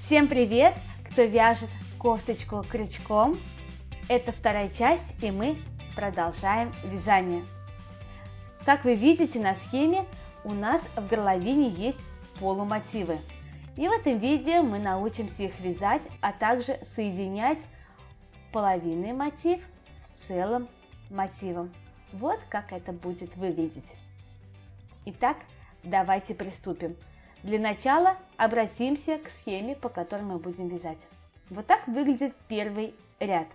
Всем привет, кто вяжет кофточку крючком. Это вторая часть, и мы продолжаем вязание. Как вы видите на схеме, у нас в горловине есть полумотивы. И в этом видео мы научимся их вязать, а также соединять половинный мотив с целым мотивом. Вот как это будет выглядеть. Итак, давайте приступим. Для начала обратимся к схеме, по которой мы будем вязать. Вот так выглядит первый ряд.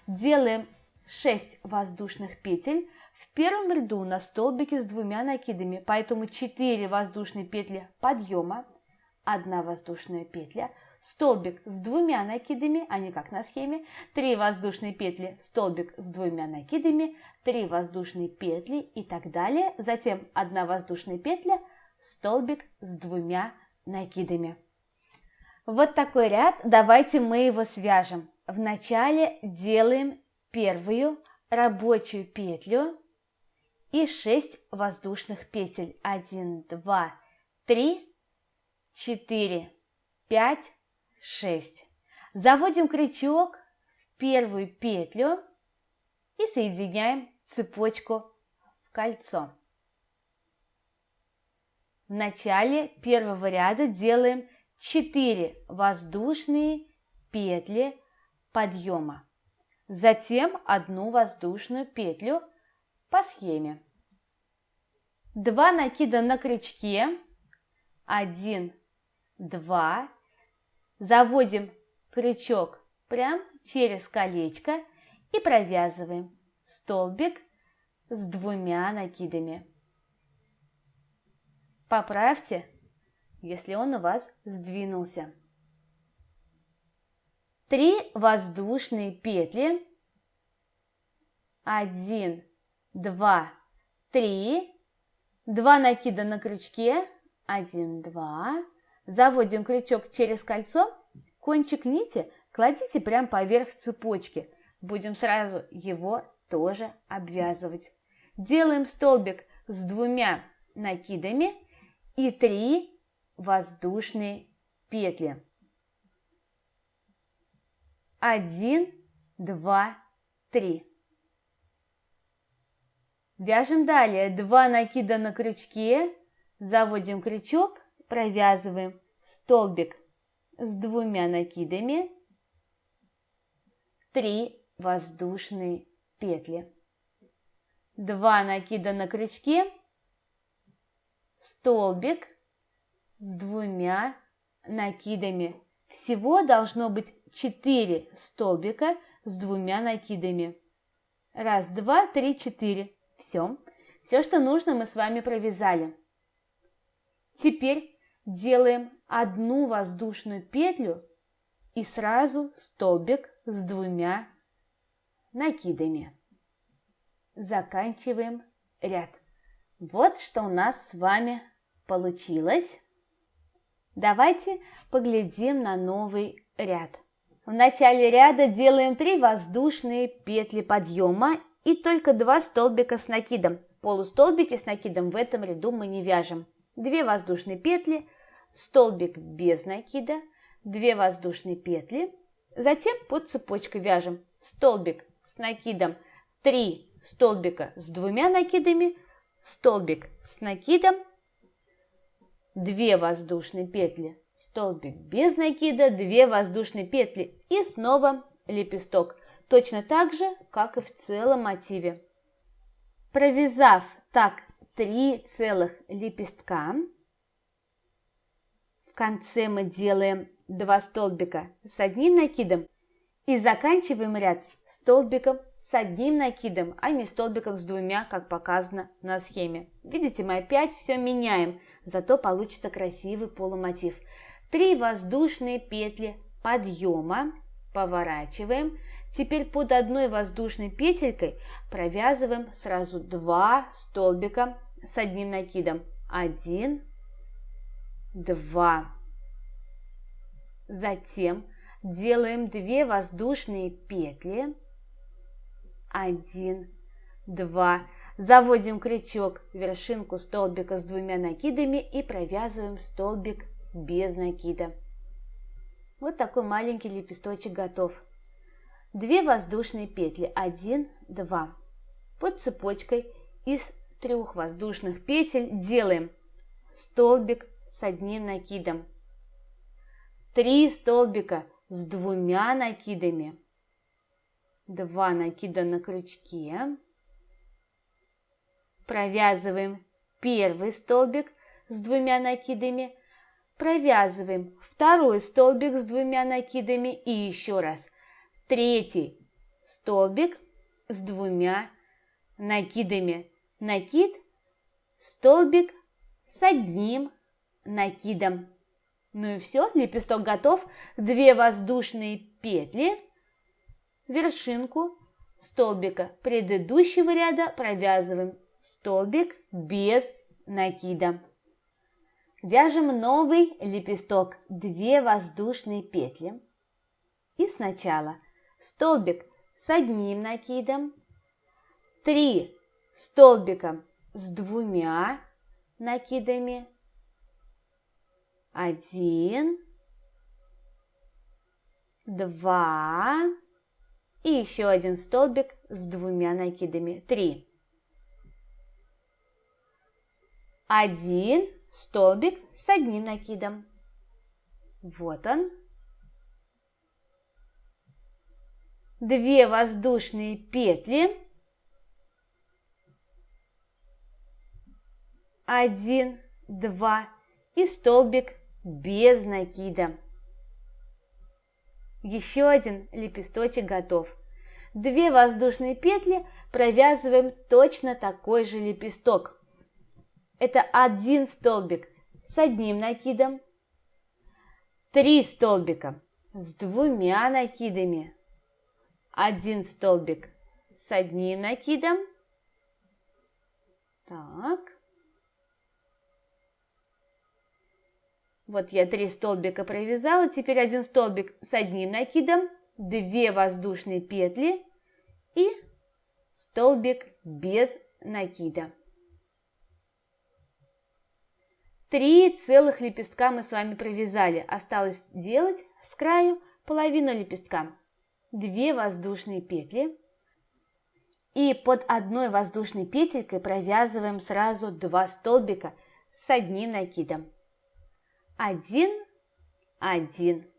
Делаем 6 воздушных петель. В первом ряду на столбике с двумя накидами, поэтому 4 воздушные петли подъема, 1 воздушная петля, столбик с двумя накидами, а не как на схеме, 3 воздушные петли, столбик с двумя накидами, 3 воздушные петли и так далее, затем 1 воздушная петля, столбик с двумя накидами. Вот такой ряд, давайте мы его свяжем. Вначале делаем первую рабочую петлю и 6 воздушных петель. 1, 2, 3, 4, 5, 6. Заводим крючок в первую петлю и соединяем цепочку в кольцо. В начале первого ряда делаем 4 воздушные петли подъема, затем 1 воздушную петлю по схеме. 2 накида на крючке, 1, 2, заводим крючок прям через колечко и провязываем столбик с двумя накидами. Поправьте, если он у вас сдвинулся. 3 воздушные петли, 1, 2, 3, 2 накида на крючке, 1, 2, заводим крючок через кольцо, кончик нити кладите прямо поверх цепочки, будем сразу его тоже обвязывать. Делаем столбик с двумя накидами и 3 воздушные петли. 1, 2, 3. Вяжем далее. 2 накида на крючке, заводим крючок, провязываем столбик с двумя накидами, 3 воздушные петли. 2 накида на крючке, столбик с двумя накидами. Всего должно быть 4 столбика с двумя накидами. 1, 2, 3, 4. Все, что нужно, мы с вами провязали. Теперь делаем 1 воздушную петлю и сразу столбик с двумя накидами. Заканчиваем ряд. Вот что у нас с вами получилось. Давайте поглядим на новый ряд. В начале ряда делаем 3 воздушные петли подъема и только 2 столбика с накидом. Полустолбики с накидом в этом ряду мы не вяжем. 2 воздушные петли, столбик без накида, 2 воздушные петли. Затем под цепочкой вяжем столбик с накидом, 3 столбика с двумя накидами, столбик с накидом, 2 воздушные петли, столбик без накида, 2 воздушные петли и снова лепесток. Точно так же, как и в целом мотиве. Провязав так 3 целых лепестка, в конце мы делаем 2 столбика с одним накидом и заканчиваем ряд столбиком с одним накидом, а не столбиком с двумя, как показано на схеме. Видите, мы опять все меняем, зато получится красивый полумотив. 3 воздушные петли подъема, поворачиваем. Теперь под 1 воздушной петелькой провязываем сразу 2 столбика с одним накидом. 1, 2. Затем делаем 2 воздушные петли, 1, 2, заводим крючок в вершинку столбика с двумя накидами и провязываем столбик без накида. Вот такой маленький лепесточек готов. 2 воздушные петли, 1, 2. Под цепочкой из 3 воздушных петель делаем столбик с 1 накидом, 3 столбика с 2 накидами, 2 накида на крючке, провязываем первый столбик с 2 накидами, провязываем второй столбик с 2 накидами и еще раз третий столбик с 2 накидами, накид, столбик с 1 накидом. Ну и все, лепесток готов. 2 воздушные петли, вершинку столбика предыдущего ряда провязываем столбик без накида. Вяжем новый лепесток, 2 воздушные петли. И сначала столбик с 1 накидом, 3 столбика с 2 накидами, 1, 2 и еще 1 столбик с 2 накидами, 3. 1 столбик с 1 накидом. Вот он. 2 воздушные петли, 1, 2 и столбик без накида. Еще один лепесточек готов. 2 воздушные петли, провязываем точно такой же лепесток. Это 1 столбик с 1 накидом, 3 столбика с 2 накидами, 1 столбик с 1 накидом. Так. Вот я 3 столбика провязала, теперь 1 столбик с 1 накидом, 2 воздушные петли и столбик без накида. 3 целых лепестка мы с вами провязали. Осталось делать с краю половину лепестка. 2 воздушные петли. И под одной воздушной петелькой провязываем сразу 2 столбика с 1 накидом. 1, 1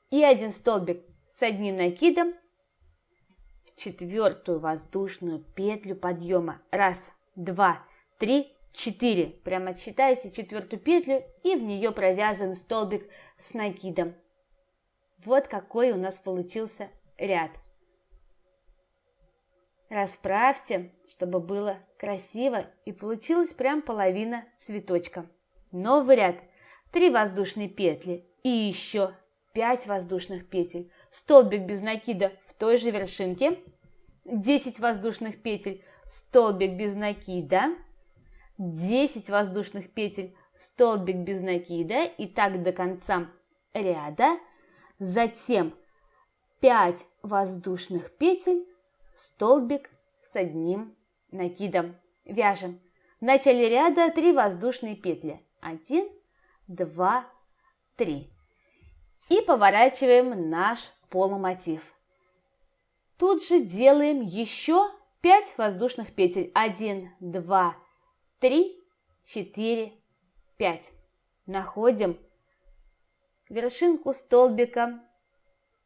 и 1 столбик с 1 накидом в 4 воздушную петлю подъема. 1, 2, 3, 4. Прямо отсчитайте 4 петлю и в нее провязываем столбик с накидом. Вот какой у нас получился ряд. Расправьте, чтобы было красиво и получилась прям половина цветочка. Новый ряд. 3 воздушные петли и еще 5 воздушных петель. Столбик без накида в той же вершинке. 10 воздушных петель, столбик без накида. 10 воздушных петель, столбик без накида. И так до конца ряда. Затем 5 воздушных петель, столбик с 1 накидом. Вяжем. В начале ряда 3 воздушные петли. 1, 2, 3. И поворачиваем наш полумотив. Тут же делаем еще 5 воздушных петель. 1, 2, 3, 4, 5. Находим вершинку столбика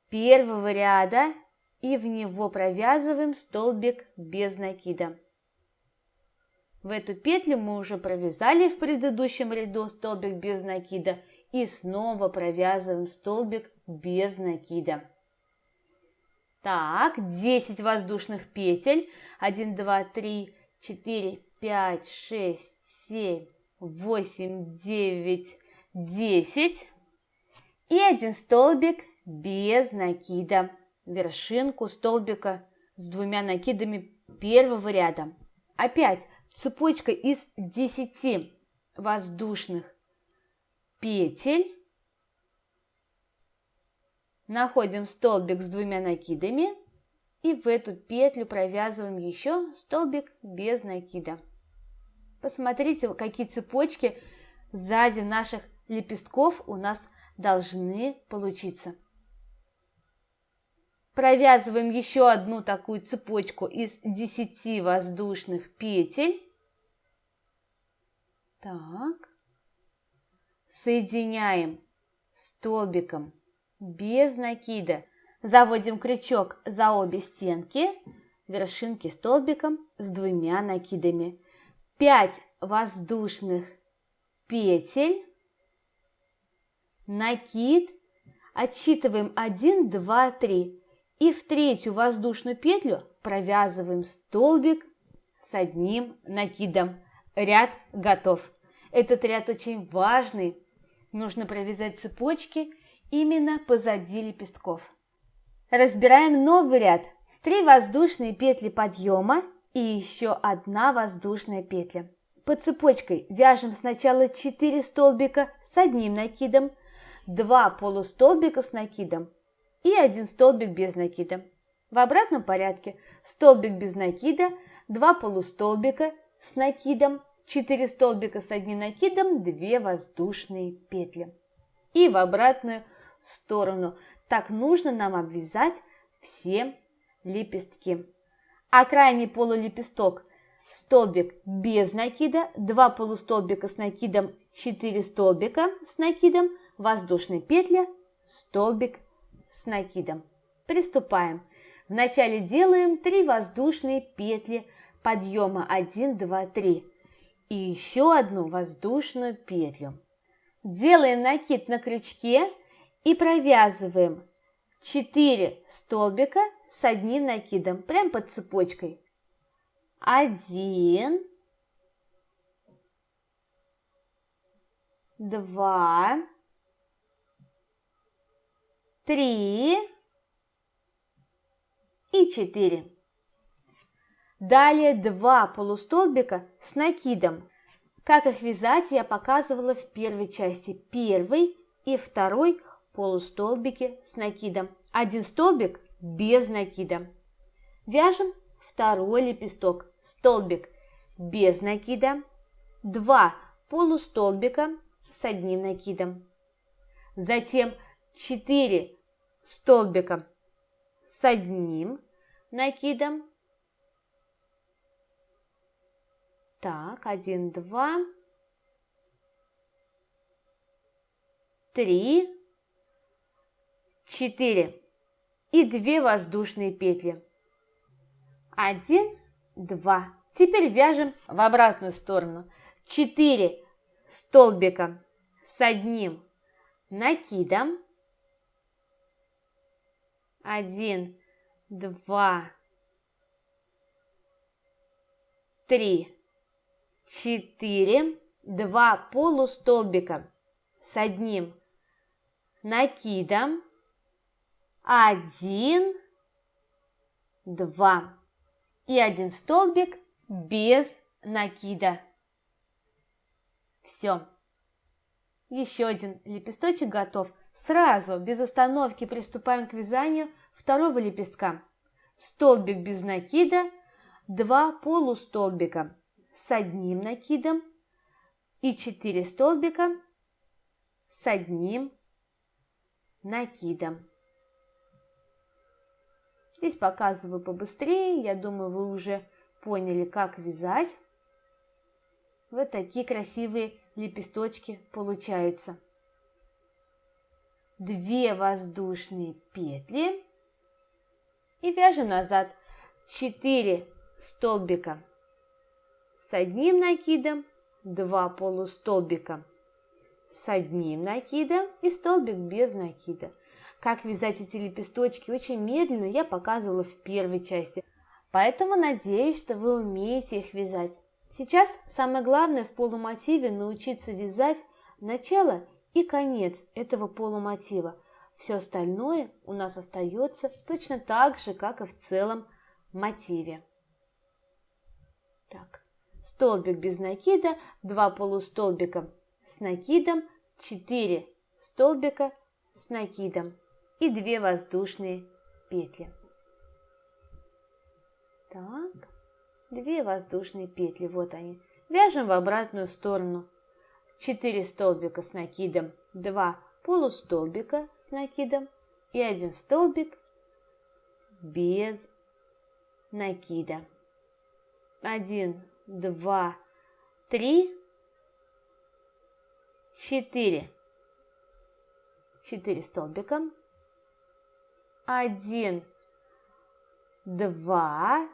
первого ряда и в него провязываем столбик без накида. В эту петлю мы уже провязали в предыдущем ряду столбик без накида и снова провязываем столбик без накида. Так, 10 воздушных петель. 1, 2, 3, 4, 5, 6, 7, 8, 9, 10. И 1 столбик без накида. Вершинку столбика с 2 накидами первого ряда. Опять цепочка из 10 воздушных петель. Находим столбик с 2 накидами и в эту петлю провязываем еще столбик без накида. Посмотрите, какие цепочки сзади наших лепестков у нас должны получиться. Провязываем еще одну такую цепочку из 10 воздушных петель. Так. Соединяем столбиком без накида. Заводим крючок за обе стенки, вершинки столбиком с 2 накидами. 5 воздушных петель, накид, отсчитываем 1, 2, 3 и в 3-ю воздушную петлю провязываем столбик с 1 накидом. Ряд готов. Этот ряд очень важный, нужно провязать цепочки именно позади лепестков. Разбираем новый ряд. 3 воздушные петли подъема и еще 1 воздушная петля. По цепочкой вяжем сначала 4 столбика с 1 накидом, 2 полустолбика с накидом и 1 столбик без накида. В обратном порядке столбик без накида, 2 полустолбика с накидом, 4 столбика с 1 накидом, 2 воздушные петли. И в обратную сторону. Так нужно нам обвязать все лепестки. А крайний полулепесток столбик без накида, 2 полустолбика с накидом, 4 столбика с накидом, воздушные петли, столбик с накидом. Приступаем. Вначале делаем 3 воздушные петли подъема 1, 2, 3 и еще 1 воздушную петлю. Делаем накид на крючке и провязываем 4 столбика с 1 накидом, прям под цепочкой. 1, 2, 3 и 4. Далее 2 полустолбика с накидом. Как их вязать, я показывала в первой части. Первый и второй полустолбики с накидом. 1 столбик без накида. Вяжем второй лепесток. Столбик без накида. 2 полустолбика с 1 накидом. Затем 4 столбика с 1 накидом. Так, 1, 2, 3, 4 и 2 воздушные петли. 1, 2. Теперь вяжем в обратную сторону. 4 столбика с 1 накидом. 1, 2, 3, 4, 2 полустолбика с 1 накидом, 1, 2 и 1 столбик без накида. Все. Еще один лепесточек готов. Сразу, без остановки, приступаем к вязанию второго лепестка. Столбик без накида, 2 полустолбика с 1 накидом и 4 столбика с 1 накидом. Здесь показываю побыстрее, я думаю, вы уже поняли, как вязать. Вот такие красивые лепесточки получаются. 2 воздушные петли и вяжем назад. 4 столбика с 1 накидом, 2 полустолбика с 1 накидом и столбик без накида. Как вязать эти лепесточки очень медленно я показывала в первой части, поэтому надеюсь, что вы умеете их вязать. Сейчас самое главное в полумотиве научиться вязать начало и конец этого полумотива. Все остальное у нас остается точно так же, как и в целом мотиве. Так, столбик без накида, 2 полустолбика с накидом, 4 столбика с накидом и 2 воздушные петли. Так, 2 воздушные петли, вот они. Вяжем в обратную сторону. 4 столбика с накидом, 2 полустолбика с накидом и 1 столбик без накида. 1, 2, 3, 4. 4 столбика. 1, 2,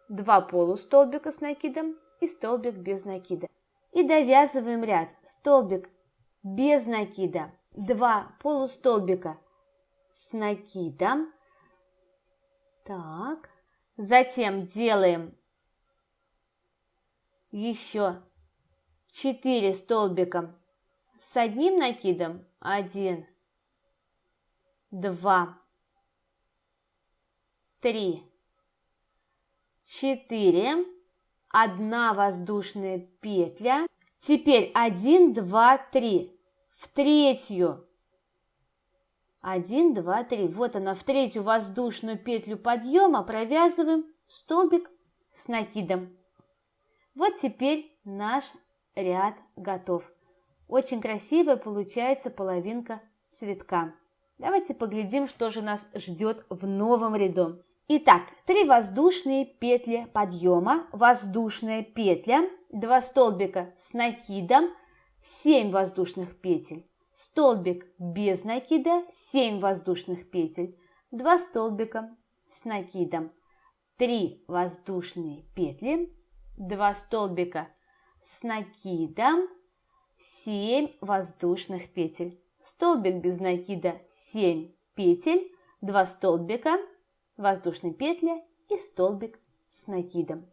2 полустолбика с накидом и столбик без накида. И довязываем ряд. Столбик без накида, 2 полустолбика с накидом. Так. Затем делаем еще 4 столбика с одним накидом. 1, 2, 3, 4. 1 воздушная петля. Теперь 1, 2, 3. В третью. 1, 2, 3. Вот она, в третью воздушную петлю подъема провязываем столбик с накидом. Вот теперь наш ряд готов. Очень красивая получается половинка цветка. Давайте поглядим, что же нас ждет в новом ряду. Итак, 3 воздушные петли подъема, воздушная петля, 2 столбика с накидом, 7 воздушных петель, столбик без накида, 7 воздушных петель, 2 столбика с накидом, 3 воздушные петли, 2 столбика с накидом, 7 воздушных петель, столбик без накида, 7 петель, 2 столбика, воздушной петли и столбик с накидом.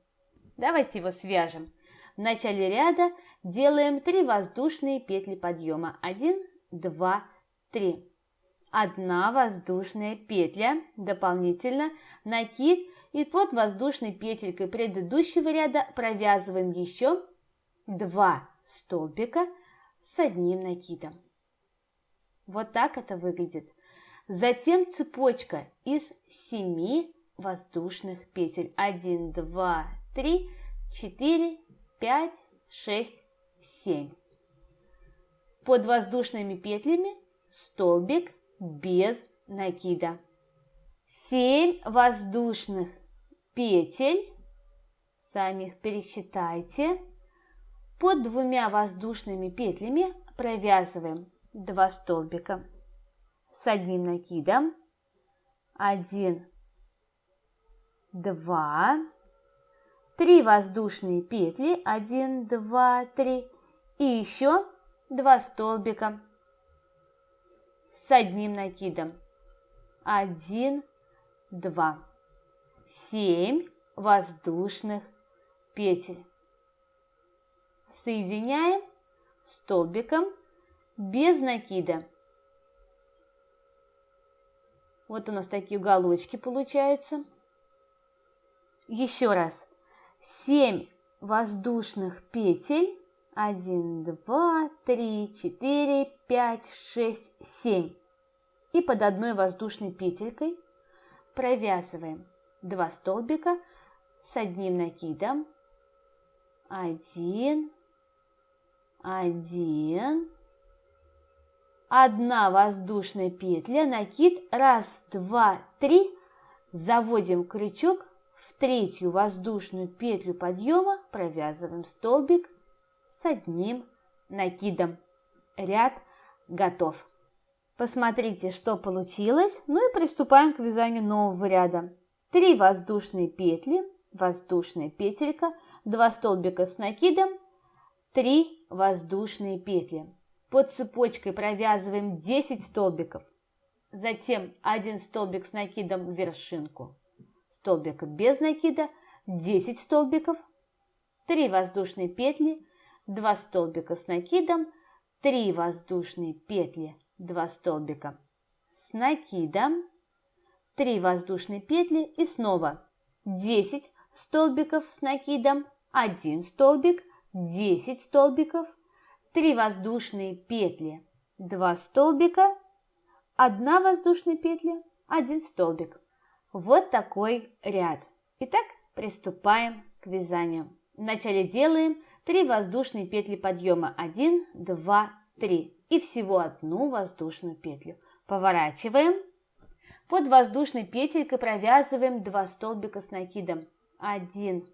Давайте его свяжем. В начале ряда делаем 3 воздушные петли подъема. 1, 2, 3. 1 воздушная петля, дополнительно накид, и под воздушной петелькой предыдущего ряда провязываем еще 2 столбика с одним накидом. Вот так это выглядит. Затем цепочка из 7 воздушных петель. 1, 2, 3, 4, 5, 6, 7. Под воздушными петлями столбик без накида. 7 воздушных петель, сами их пересчитайте. Под 2 воздушными петлями провязываем 2 столбика с одним накидом. 1, 2, 3 воздушные петли. 1, 2, 3. И еще 2 столбика с одним накидом. 1, 2. 7 воздушных петель. Соединяем столбиком без накида. Вот у нас такие уголочки получаются. Еще раз. 7 воздушных петель. 1, 2, 3, 4, 5, 6, 7. И под одной воздушной петелькой провязываем 2 столбика с одним накидом. 1, 1. 1 воздушная петля, накид, 1, 2, 3, заводим крючок в третью воздушную петлю подъема, провязываем столбик с одним накидом. Ряд готов. Посмотрите, что получилось, ну и приступаем к вязанию нового ряда. 3 воздушные петли, воздушная петелька, 2 столбика с накидом, 3 воздушные петли. Под цепочкой провязываем 10 столбиков, затем 1 столбик с накидом в вершинку, столбик без накида, 10 столбиков, 3 воздушные петли, 2 столбика с накидом, 3 воздушные петли, 2 столбика с накидом, 3 воздушные петли и снова 10 столбиков с накидом, 1 столбик, 10 столбиков, 3 воздушные петли, 2 столбика, 1 воздушная петля, 1 столбик. Вот такой ряд. Итак, приступаем к вязанию. Вначале делаем 3 воздушные петли подъема. 1, 2, 3. И всего 1 воздушную петлю. Поворачиваем. Под воздушной петелькой провязываем 2 столбика с накидом. 1,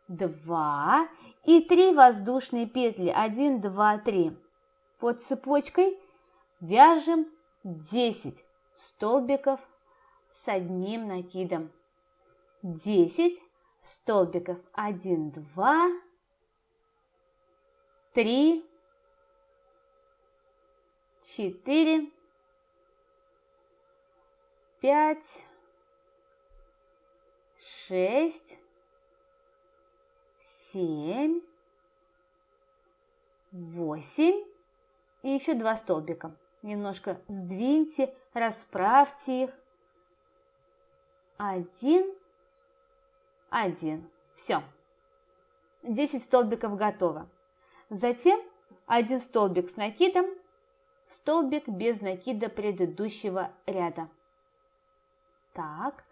2 и 3 воздушные петли. 1, 2, 3. Под цепочкой вяжем 10 столбиков с одним накидом. 10 столбиков. 1, 2, 3, 4, 5, 6, 7, 8 и еще 2 столбика. Немножко сдвиньте, расправьте их. 1, 1. Все. 10 столбиков готово. Затем 1 столбик с накидом, столбик без накида предыдущего ряда. Так.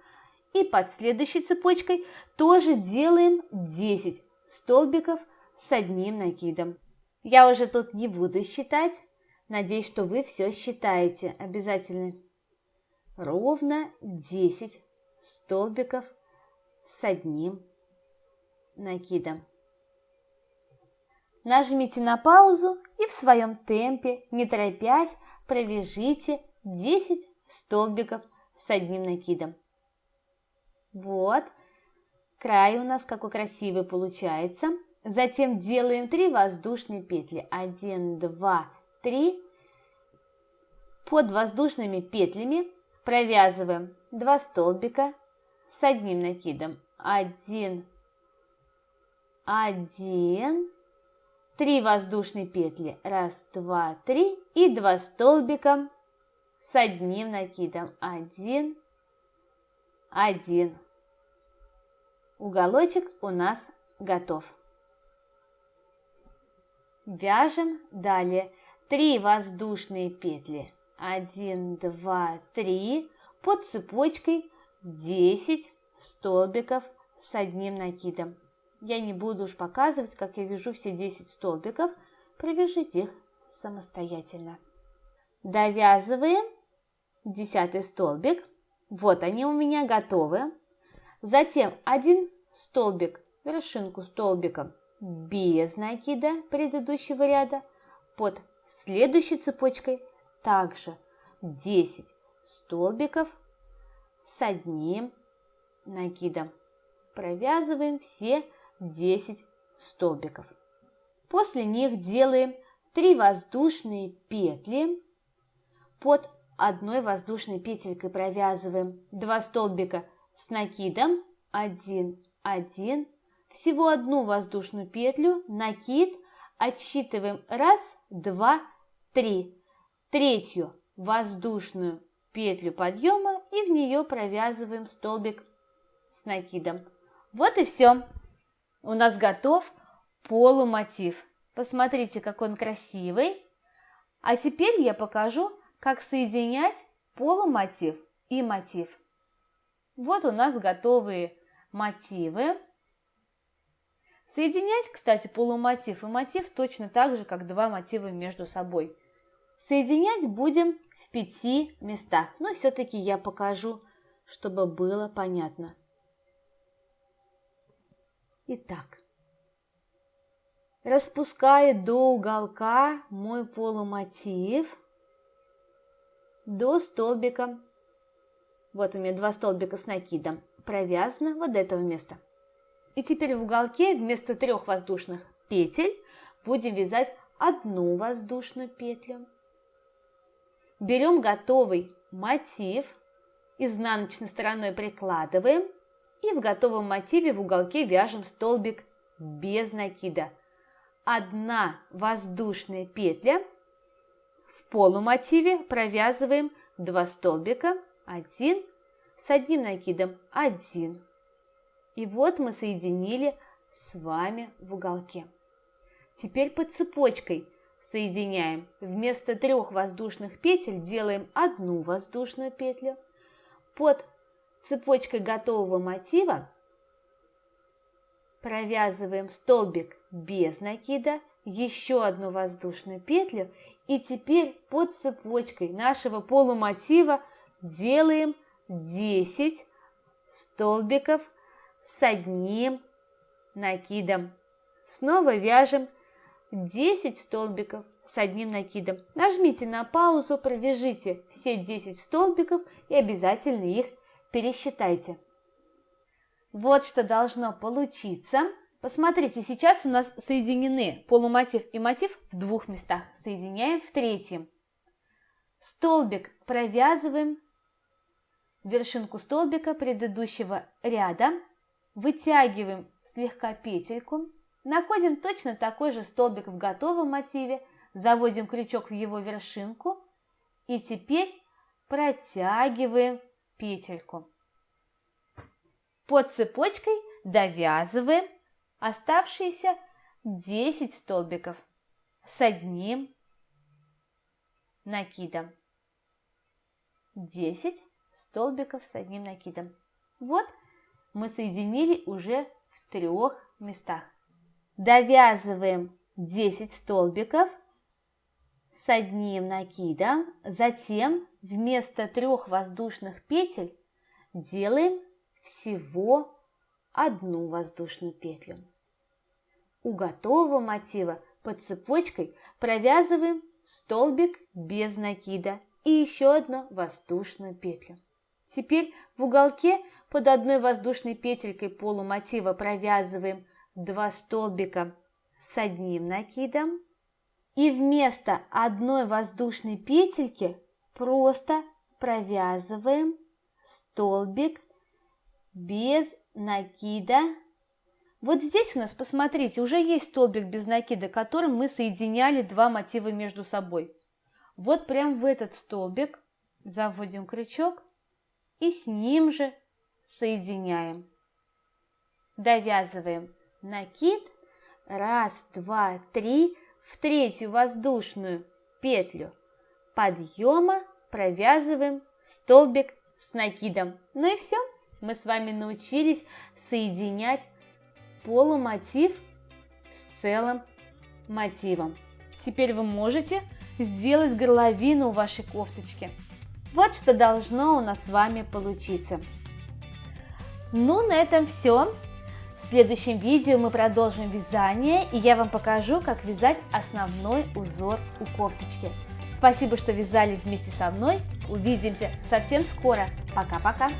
И под следующей цепочкой тоже делаем 10 столбиков с одним накидом. Я уже тут не буду считать. Надеюсь, что вы все считаете обязательно. Ровно 10 столбиков с одним накидом. Нажмите на паузу и в своем темпе, не торопясь, провяжите 10 столбиков с одним накидом. Вот, край у нас какой красивый получается. Затем делаем 3 воздушные петли. 1, 2, 3. Под воздушными петлями провязываем 2 столбика с одним накидом. 1, 1, 3 воздушные петли. 1, 2, 3 и 2 столбика с одним накидом. 1, 1. Уголочек у нас готов. Вяжем далее 3 воздушные петли. 1, 2, 3. Под цепочкой 10 столбиков с одним накидом. Я не буду уж показывать, как я вяжу все 10 столбиков. Провяжите их самостоятельно. Довязываем 10 столбик. Вот они у меня готовы. Затем 1 столбик, вершинку столбика без накида предыдущего ряда. Под следующей цепочкой также 10 столбиков с одним накидом. Провязываем все 10 столбиков. После них делаем 3 воздушные петли. Под одной воздушной петелькой провязываем 2 столбика с накидом. 1, 1. Всего одну воздушную петлю, накид, отсчитываем 1, 2, 3. Третью воздушную петлю подъема и в нее провязываем столбик с накидом. Вот и все. У нас готов полумотив. Посмотрите, как он красивый. А теперь я покажу, как соединять полумотив и мотив. Вот у нас готовые мотивы. Соединять, кстати, полумотив и мотив точно так же, как 2 мотива между собой. Соединять будем в 5 местах, но все-таки я покажу, чтобы было понятно. Итак, распускаю до уголка мой полумотив до столбика. Вот у меня 2 столбика с накидом. Провязано вот до этого места. И теперь в уголке вместо 3 воздушных петель будем вязать 1 воздушную петлю. Берем готовый мотив, изнаночной стороной прикладываем и в готовом мотиве в уголке вяжем столбик без накида. 1 воздушная петля. В полумотиве провязываем 2 столбика, 1 с одним накидом, 1. И вот мы соединили с вами в уголке. Теперь под цепочкой соединяем. Вместо 3 воздушных петель делаем 1 воздушную петлю. Под цепочкой готового мотива провязываем столбик без накида, еще 1 воздушную петлю. И теперь под цепочкой нашего полумотива делаем 10 столбиков с одним накидом. Снова вяжем 10 столбиков с одним накидом. Нажмите на паузу, провяжите все 10 столбиков и обязательно их пересчитайте. Вот что должно получиться. Посмотрите, сейчас у нас соединены полумотив и мотив в двух местах. Соединяем в третьем. Столбик провязываем, вершинку столбика предыдущего ряда, вытягиваем слегка петельку, находим точно такой же столбик в готовом мотиве, заводим крючок в его вершинку и теперь протягиваем петельку. Под цепочкой довязываем оставшиеся 10 столбиков с одним накидом. 10 столбиков с одним накидом. Вот мы соединили уже в 3 местах. Довязываем 10 столбиков с одним накидом, затем вместо 3 воздушных петель делаем всего одну воздушную петлю. У готового мотива под цепочкой провязываем столбик без накида и еще одну воздушную петлю. Теперь в уголке под одной воздушной петелькой полумотива провязываем 2 столбика с одним накидом и вместо одной воздушной петельки просто провязываем столбик без накида. Вот здесь у нас, посмотрите, уже есть столбик без накида, которым мы соединяли 2 мотива между собой. Вот прям в этот столбик заводим крючок и с ним же соединяем. Довязываем накид, 1, 2, 3, в 3 воздушную петлю подъема провязываем столбик с накидом. Ну и все. Мы с вами научились соединять полумотив с целым мотивом. Теперь вы можете сделать горловину у вашей кофточки. Вот что должно у нас с вами получиться. Ну, на этом все. В следующем видео мы продолжим вязание, и я вам покажу, как вязать основной узор у кофточки. Спасибо, что вязали вместе со мной. Увидимся совсем скоро. Пока-пока!